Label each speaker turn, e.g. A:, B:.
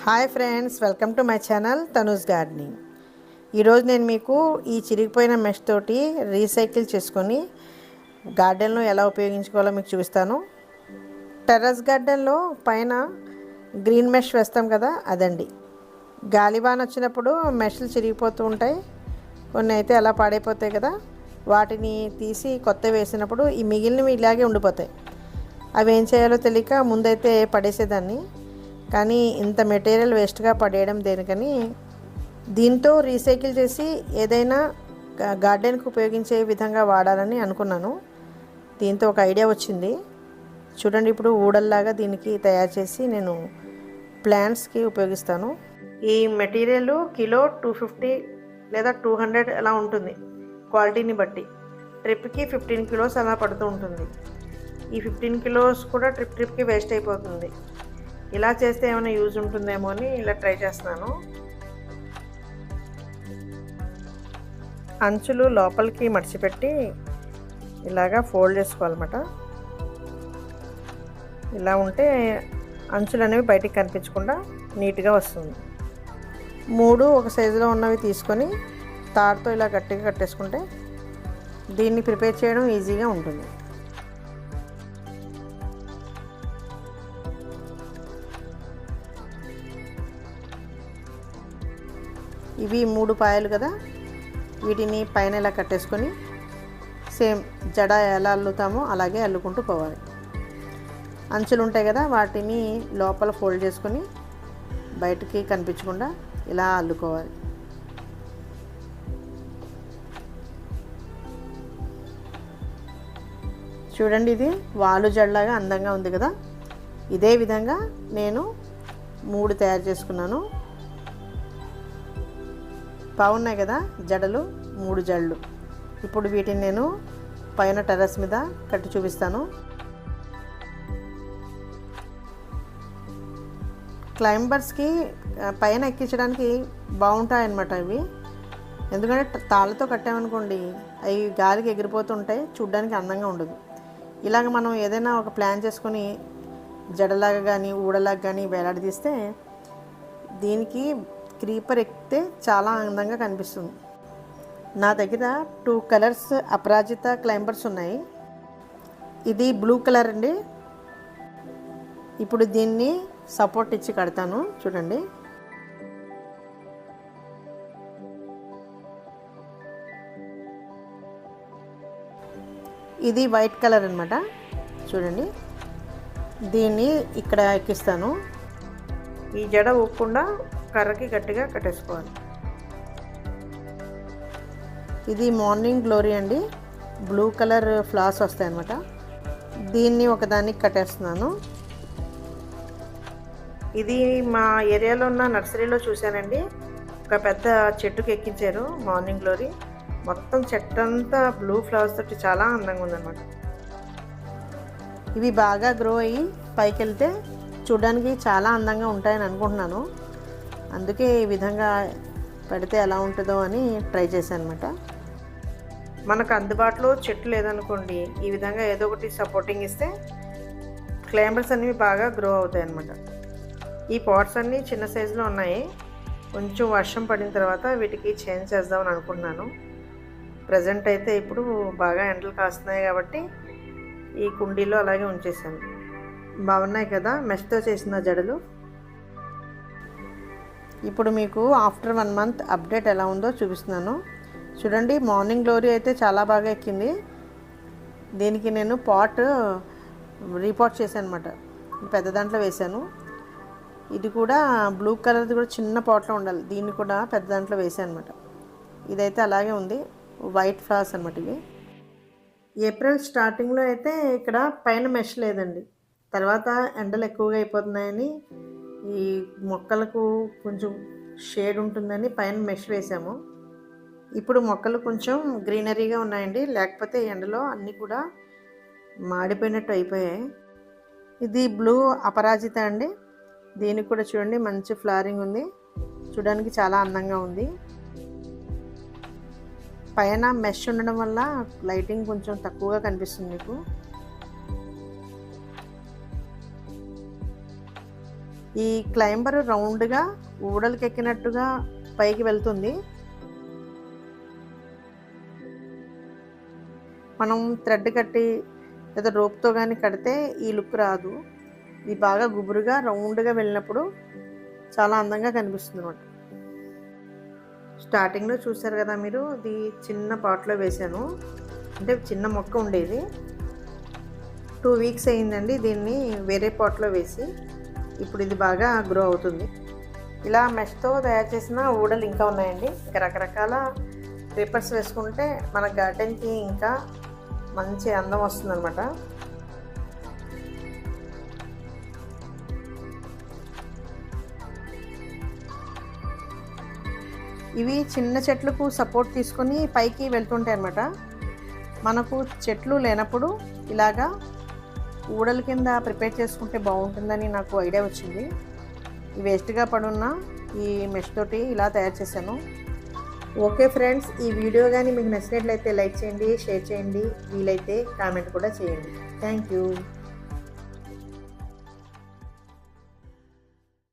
A: Hi friends, welcome to my channel Tanu's gardening. ఈరోజు నేను మీకు ఈ చిరిగిపోయిన మెష్ తోటి రీసైకిల్ చేసుకొని గార్డెన్లో ఎలా ఉపయోగించుకోవాలో మీకు చూపిస్తాను. టెర్రస్ గార్డెన్లో పైన గ్రీన్ మెష్ వేస్తాం కదా, అదండి. గాలివాన వచ్చినప్పుడు మెష్లు చిరిగిపోతూ ఉంటాయి, కొన్ని అయితే అలా పాడైపోతాయి కదా. వాటిని తీసి కొత్త వేసినప్పుడు ఈ మిగిలినవి ఇలాగే ఉండిపోతాయి. అవి ఏం చేయాలో తెలియక ముందైతే పడేసేదాన్ని, కానీ ఇంత మెటీరియల్ వేస్ట్గా పడేయడం దేనికని దీంతో రీసైకిల్ చేసి ఏదైనా గార్డెన్కి ఉపయోగించే విధంగా వాడాలని అనుకున్నాను. దీంతో ఒక ఐడియా వచ్చింది. చూడండి, ఇప్పుడు ఊడల్లాగా దీనికి తయారు చేసి నేను ప్లాంట్స్కి ఉపయోగిస్తాను. ఈ మెటీరియల్ కిలో 250 లేదా 200 అలా ఉంటుంది, క్వాలిటీని బట్టి. ట్రిప్కి 15 కిలోస్ అలా పడుతూ ఉంటుంది. ఈ 15 కిలోస్ కూడా ట్రిప్కి వేస్ట్ అయిపోతుంది. ఇలా చేస్తే ఏమైనా యూజ్ ఉంటుందేమో అని ఇలా ట్రై చేస్తున్నాను. అంచులు లోపలికి మడిచిపెట్టి ఇలాగా ఫోల్డ్ చేసుకోవాలన్నమాట. ఇలా ఉంటే అంచులు అనేవి బయటికి కనిపించకుండా నీట్గా వస్తుంది. 3 ఒక సైజులో ఉన్నవి తీసుకొని తాడుతో ఇలా గట్టిగా కట్టేసుకుంటే దీన్ని ప్రిపేర్ చేయడం ఈజీగా ఉంటుంది. ఇవి 3 పాయలు కదా, వీటిని పైన ఇలా కట్టేసుకొని సేమ్ జడ ఎలా అల్లుతామో అలాగే అల్లుకుంటూ పోవాలి. అంచులు ఉంటాయి కదా, వాటిని లోపల ఫోల్డ్ చేసుకొని బయటికి కనిపించకుండా ఇలా అల్లుకోవాలి. చూడండి, ఇది వాలు జడలాగా అందంగా ఉంది కదా. ఇదే విధంగా నేను 3 తయారు చేసుకున్నాను. బాగున్నాయి కదా జడలు, 3 జడలు. ఇప్పుడు వీటిని నేను పైన టెర్రస్ మీద కట్టి చూపిస్తాను. క్లైంబర్స్కి పైన ఎక్కించడానికి బాగుంటాయన్నమాట ఇవి. ఎందుకంటే తాళ్ళతో కట్టామనుకోండి, అవి గాలికి ఎగిరిపోతుంటాయి, చూడ్డానికి అందంగా ఉండదు. ఇలాగ మనం ఏదైనా ఒక ప్లాన్ చేసుకొని జడలాగా కానీ ఊడలాగా కానీ వేలాడదీస్తే దీనికి క్రీపర్ ఎక్కితే చాలా అందంగా కనిపిస్తుంది. నా దగ్గర 2 కలర్స్ అపరాజిత క్లైంబర్స్ ఉన్నాయి. ఇది బ్లూ కలర్ అండి. ఇప్పుడు దీన్ని సపోర్ట్ ఇచ్చి కడతాను. చూడండి, ఇది వైట్ కలర్ అన్నమాట. చూడండి, దీన్ని ఇక్కడ ఎక్కిస్తాను. ఈ జడ ఊపకుండా కర్రకి గట్టిగా కట్టేసుకోవాలి. ఇది మార్నింగ్ గ్లోరీ అండి, బ్లూ కలర్ ఫ్లవర్స్ వస్తాయి అన్నమాట. దీన్ని ఒకదానికి కట్టేస్తున్నాను. ఇది మా ఏరియాలో ఉన్న నర్సరీలో చూశానండి. ఒక పెద్ద చెట్టుకి ఎక్కించారు మార్నింగ్ గ్లోరీ. మొత్తం చెట్టు అంతా బ్లూ ఫ్లవర్స్ తోటి చాలా అందంగా ఉందన్నమాట. ఇవి బాగా గ్రో అయ్యి పైకి వెళ్తే చూడడానికి చాలా అందంగా ఉంటాయని అనుకుంటున్నాను. అందుకే ఈ విధంగా పెడితే ఎలా ఉంటుందో అని ట్రై చేశాను అనమాట. మనకు అందుబాటులో చెట్టు లేదనుకోండి, ఈ విధంగా ఏదో ఒకటి సపోర్టింగ్ ఇస్తే క్లైంబర్స్ అనేవి బాగా గ్రో అవుతాయి అన్నమాట. ఈ పాట్స్ అన్నీ చిన్న సైజులో ఉన్నాయి. కొంచెం వర్షం పడిన తర్వాత వీటికి చేంజ్ చేద్దామని అనుకుంటున్నాను. ప్రజెంట్ అయితే ఇప్పుడు బాగా ఎండలు కాస్తున్నాయి కాబట్టి ఈ కుండీలో అలాగే ఉంచేసాను. బాగున్నాయి కదా మెష్తో చేసిన జడలు. ఇప్పుడు మీకు ఆఫ్టర్ 1 మంత్ అప్డేట్ ఎలా ఉందో చూపిస్తున్నాను. చూడండి, మార్నింగ్ గ్లోరీ అయితే చాలా బాగా ఎక్కింది. దీనికి నేను పాట్ రీపాట్ చేశాను అనమాట. పెద్ద దాంట్లో వేశాను. ఇది కూడా బ్లూ కలర్ది కూడా చిన్న పాట్లో ఉండాలి. దీన్ని కూడా పెద్ద దాంట్లో వేసాను అనమాట. ఇదైతే అలాగే ఉంది, వైట్ ఫ్లవర్స్ అనమాట ఇవి. ఏప్రిల్ స్టార్టింగ్లో అయితే ఇక్కడ పైన మెష్ లేదండి. తర్వాత ఎండలు ఎక్కువగా అయిపోతున్నాయని ఈ మొక్కలకు కొంచెం షేడ్ ఉంటుందని పైన మెష్ వేసాము. ఇప్పుడు మొక్కలు కొంచెం గ్రీనరీగా ఉన్నాయండి, లేకపోతే ఎండలో అన్నీ కూడా మాడిపోయినట్టు అయిపోయాయి. ఇది బ్లూ అపరాజిత అండి. దీనికి కూడా చూడండి మంచి ఫ్లవరింగ్ ఉంది, చూడడానికి చాలా అందంగా ఉంది. పైన మెష్ ఉండడం వల్ల లైటింగ్ కొంచెం తక్కువగా కనిపిస్తుంది మీకు. ఈ క్లైంబర్ రౌండ్గా ఊడలకి ఎక్కినట్టుగా పైకి వెళ్తుంది. మనం థ్రెడ్ కట్టి లేదా రోప్తో కానీ కడితే ఈ లుక్ రాదు. ఇది బాగా గుబురుగా రౌండ్గా వెళ్ళినప్పుడు చాలా అందంగా కనిపిస్తుంది అన్నమాట. స్టార్టింగ్లో చూసారు కదా మీరు, ఇది చిన్న పాట్లో వేసాను, అంటే చిన్న మొక్క ఉండేది. 2 వీక్స్ అయిందండి దీన్ని వేరే పాట్లో వేసి. ఇప్పుడు ఇది బాగా గ్రో అవుతుంది. ఇలా మెష్తో తయారు చేసిన ఊడలు ఇంకా ఉన్నాయండి. ఇంకా రకరకాల పేపర్స్ వేసుకుంటే మన గార్డెన్కి ఇంకా మంచి అందం వస్తుందన్నమాట. ఇవి చిన్న చెట్లకు సపోర్ట్ తీసుకొని పైకి వెళ్తుంటాయి అన్నమాట. మనకు చెట్లు లేనప్పుడు ఇలాగా ఊడల కింద ప్రిపేర్ చేసుకుంటే బాగుంటుందని నాకు ఐడియా వచ్చింది. ఈ వేస్ట్గా పడున్న ఈ మెష్ తోటి ఇలా తయారు చేశాను. ఓకే ఫ్రెండ్స్, ఈ వీడియో కానీ మీకు నచ్చినట్లయితే లైక్ చేయండి, షేర్ చేయండి, వీలైతే కామెంట్ కూడా చేయండి. Thank you.